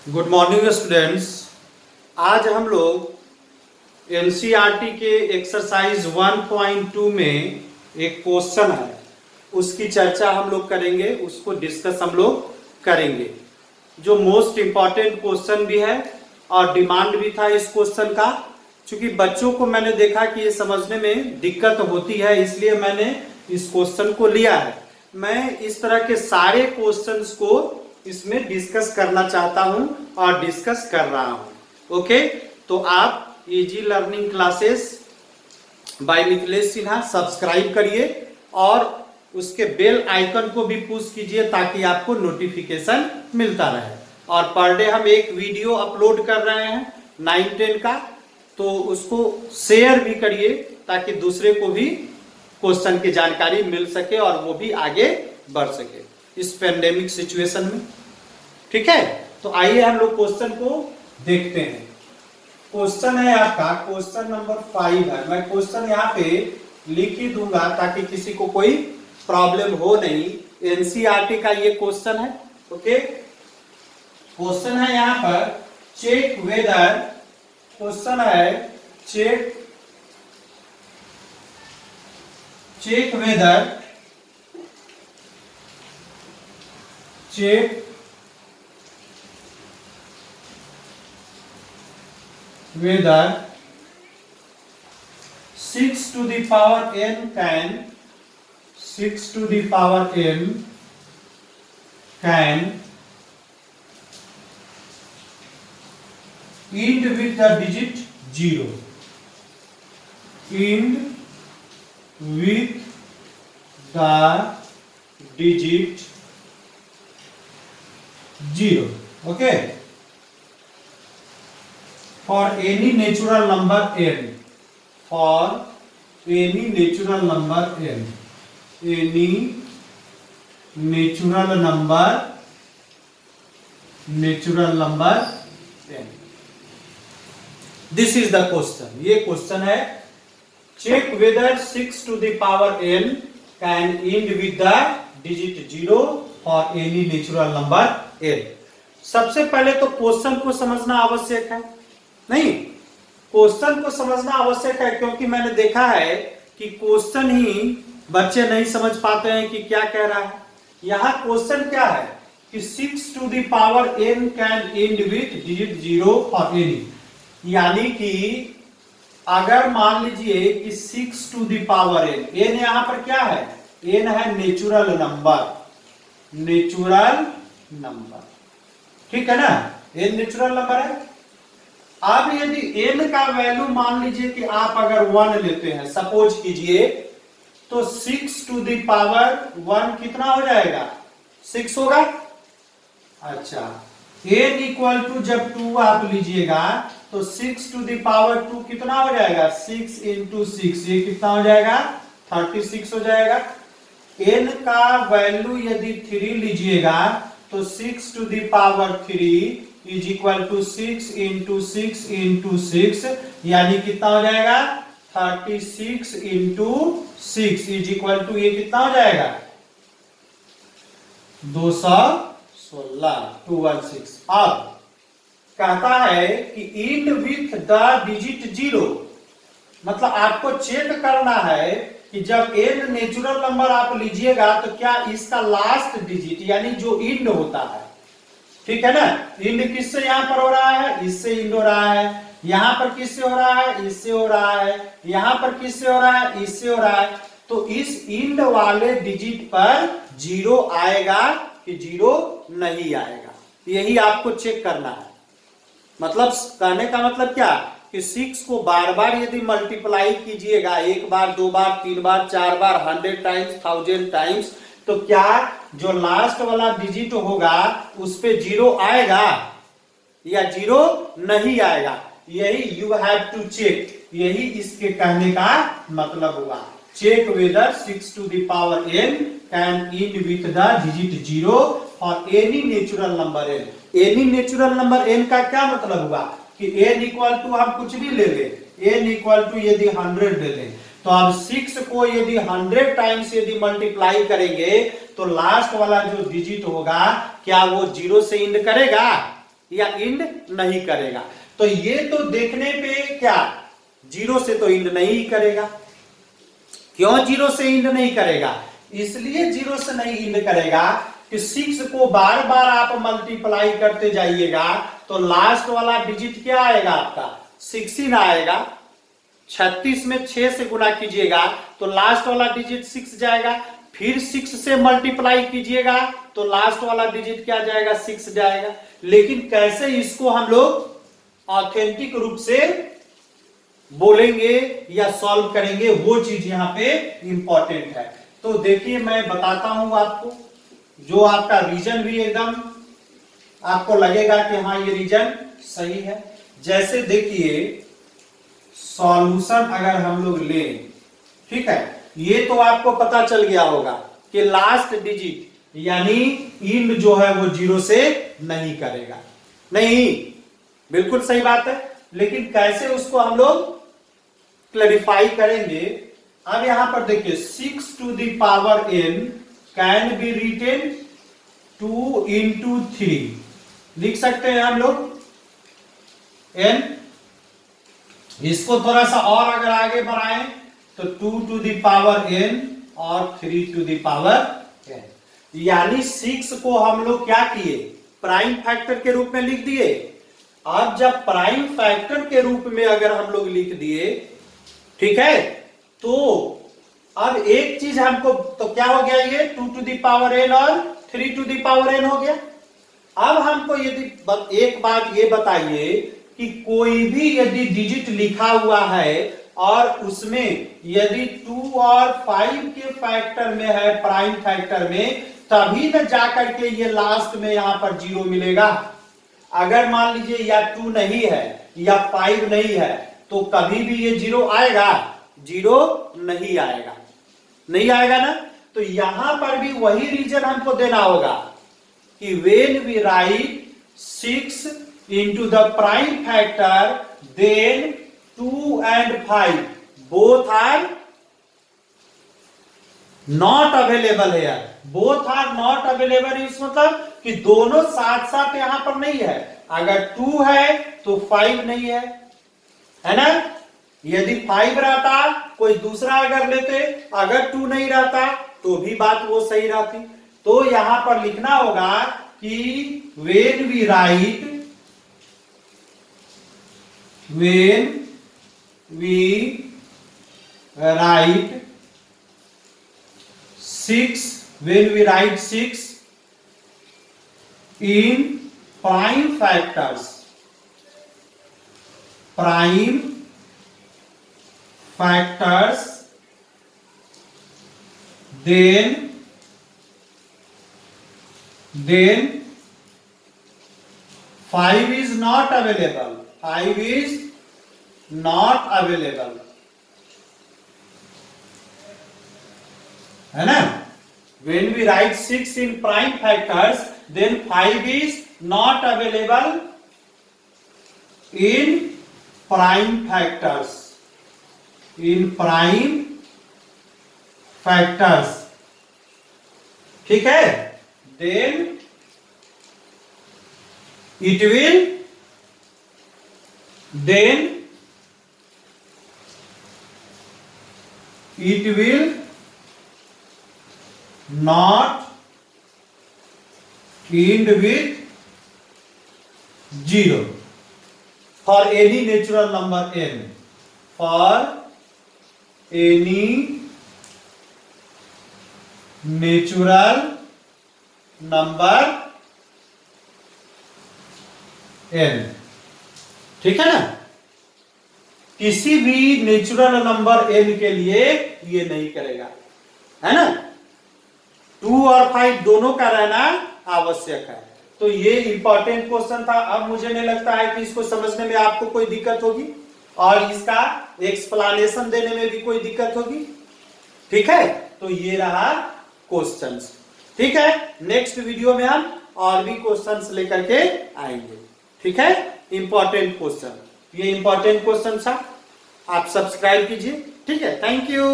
Good morning students. आज हम लोग एनसीईआरटी के एक्सरसाइज 1.2 में एक क्वेश्चन है, उसकी चर्चा हम लोग करेंगे, उसको डिस्कस हम लोग करेंगे, जो मोस्ट इम्पॉर्टेंट क्वेश्चन भी है और डिमांड भी था इस क्वेश्चन का। क्योंकि बच्चों को मैंने देखा कि ये समझने में दिक्कत होती है, इसलिए मैंने इस क्वेश्चन को लिया है। मैं इस तरह के सारे क्वेश्चंस को इसमें डिस्कस करना चाहता हूं और डिस्कस कर रहा हूं। ओके, तो आप easy learning classes bye Mithilesh Sinha subscribe करिए और उसके बेल आइकन को भी पुश कीजिए ताकि आपको नोटिफिकेशन मिलता रहे। और पर डे हम एक वीडियो अपलोड कर रहे हैं 9-10 का, तो उसको शेयर भी करिए ताकि दूसरे को भी क्वेश्चन की जानकारी मिल सके और वो भी आगे बढ़ सके इस पेंडेमिक सिचुएशन में। ठीक है, तो आइए हम लोग क्वेश्चन को देखते हैं। क्वेश्चन है आपका क्वेश्चन नंबर 5 है। मैं क्वेश्चन यहाँ पे लिख ही दूंगा ताकि किसी को कोई प्रॉब्लम हो नहीं। एनसीईआरटी का ये क्वेश्चन है। ओके, क्वेश्चन है यहाँ पर चेक वेदर, क्वेश्चन है check whether check whether 6 to the power n can 6 to the power n can end with the digit 0, end with the digit 0. Okay, for any natural number n, for any natural number n, any natural number n. This is the question. ये question है, check whether 6 to the power n can end with the digit 0 for any natural number n. सबसे पहले तो question को समझना आवश्यक है। नहीं, क्वेश्चन को समझना आवश्यक है क्योंकि मैंने देखा है कि क्वेश्चन ही बच्चे नहीं समझ पाते हैं कि क्या कह रहा है। यहां क्वेश्चन क्या है कि 6 to the power n can end with digit 0 for any, यानी कि अगर मान लीजिए कि 6 to the power n, n यहां पर क्या है, n है नेचुरल नंबर, ठीक है ना, n नेचुरल नंबर है। अब यदि n का वैल्यू मान लीजिए कि आप अगर 1 लेते हैं, सपोज कीजिए, तो 6 to the power 1 कितना हो जाएगा, 6 होगा। अच्छा, n इक्वल टू जब 2 आप लीजिएगा तो 6 to the power 2 कितना हो जाएगा, 6 into 6, ये कितना हो जाएगा, 36 हो जाएगा। n का वैल्यू यदि 3 लीजिएगा तो 6 to the power 3 is equal to 6 into 6 into 6, यानी कितना हो जाएगा, 36 into 6 इज इक्वल टू, ये कितना हो जाएगा, 216, 216। अब कहता है कि end with the digit 0, मतलब आपको चेक करना है कि जब n नेचुरल नंबर आप लीजिएगा तो क्या इसका लास्ट डिजिट यानी जो इंड होता है, ठीक है ना, इंड किससे यहां पर हो रहा है, इससे इंड हो रहा है, यहां पर किससे हो रहा है, इससे हो रहा है, यहां पर किससे हो रहा है, इससे हो रहा है, तो इस इंड वाले डिजिट पर 0 आएगा कि 0 नहीं आएगा, यही आपको चेक करना है। मतलब कहने का मतलब क्या कि 6 को बार बार यदि मल्टीप्लाई कीजिएगा, 1 बार 2 बार 3 बार 4 बार 100 टाइम्स 1000 टाइम्स, तो क्या जो लास्ट वाला डिजिट होगा उस पे 0 आएगा या 0 नहीं आएगा, यही यू हैव टू चेक, यही इसके कहने का मतलब हुआ। Check whether 6 to the power n can end with the digit 0 for any natural number n। Any natural number n का क्या मतलब हुआ कि n इक्वल टू हम कुछ भी ले लें, n इक्वल टू यदि 100 ले लें, तो अब 6 को यदि 100 टाइम्स यदि मल्टीप्लाई करेंगे तो लास्ट वाला जो डिजिट होगा क्या वो 0 से इंड करेगा, या इंड नहीं करेगा। तो ये तो देखने पे क्या, जीरो से तो इंड नहीं करेगा। क्यों जीरो से इंड नहीं करेगा? इसलिए जीरो से नहीं इंड करेगा कि 6 को बार बार आप मल्टीप्लाई करते जाइएगा तो लास्ट वाला डिजिट क्या आएगा आपका, 16 आएगा। 36 में 6 से गुना कीजिएगा तो लास्ट वाला डिजिट 6 जाएगा, फिर 6 से मल्टीप्लाई कीजिएगा तो लास्ट वाला डिजिट क्या जाएगा, 6 जाएगा। लेकिन कैसे इसको हम लोग ऑथेंटिक रूप से बोलेंगे या सॉल्व करेंगे, वो चीज यहां पे इंपॉर्टेंट है। तो देखिए मैं बताता हूं आपको, जो आपका रीजन भी एकदम आपको लगेगा कि हाँ ये रीजन सही है। जैसे देखिए सॉल्यूशन अगर हम लोग लें, ठीक है, ये तो आपको पता चल गया होगा कि लास्ट डिजिट यानी इंड जो है वो जीरो से नहीं करेगा। नहीं, बिल्कुल सही बात है। लेकिन कैसे उसको हम लोग क्लैरिफाई करेंगे? अब यहां पर देखिए 6 to the power n can be written 2 into 3 लिख सकते हैं हम लोग n। इसको थोड़ा सा और अगर आगे बढ़ाएं तो 2 to the power n और 3 to the power n, यानी 6 को हम लोग क्या किए, प्राइम फैक्टर के रूप में लिख दिए। अब जब प्राइम फैक्टर के रूप में अगर हम लोग लिख दिए, ठीक है, तो अब एक चीज हमको, तो क्या हो गया, ये 2 to the power n और 3 to the power n हो गया। अब हमको यदि एक बात ये बताइए कि कोई भी यदि डिजिट लिखा हुआ है और उसमें यदि 2 और 5 के फैक्टर में है, प्राइम फैक्टर में, तभी न जाकर के ये लास्ट में यहां पर जीरो मिलेगा। अगर मान लीजिए या 2 नहीं है या 5 नहीं है तो कभी भी ये जीरो आएगा, जीरो नहीं आएगा, नहीं आएगा ना। तो यहां पर भी वही रीजन हमको देना होगा कि when we write 6 into the prime factor then 2 and 5 both are not available here। both are not available इस मतलब कि दोनों साथ साथ यहां पर नहीं है। अगर 2 है तो 5 नहीं है ना। यदि 5 रहता कोई दूसरा अगर लेते, अगर 2 नहीं रहता तो भी बात वो सही रहती। तो यहां पर लिखना होगा कि when we write 6 in prime factors then 5 is not available, 5 is not available, है ना। when we write 6 in prime factors then 5 is not available in prime factors, ठीक है। then it will not end with 0 for any natural number n, for any natural number n, ठीक है ना। किसी भी natural number n के लिए ये नहीं करेगा, है ना। 2 और 5 दोनों का रहना आवश्यक है। तो ये इंपॉर्टेंट क्वेश्चन था। अब मुझे नहीं लगता है कि इसको समझने में आपको कोई दिक्कत होगी और इसका एक्सप्लेनेशन देने में भी कोई दिक्कत होगी, ठीक है। तो ये रहा क्वेश्चंस, ठीक है। नेक्स्ट वीडियो में हम और भी क्वेश्चंस लेकर के आएंगे, ठीक है। इंपॉर्टेंट क्वेश्चन, ये इंपॉर्टेंट क्वेश्चन था, आप सब्सक्राइब कीजिए, ठीक है। Thank you.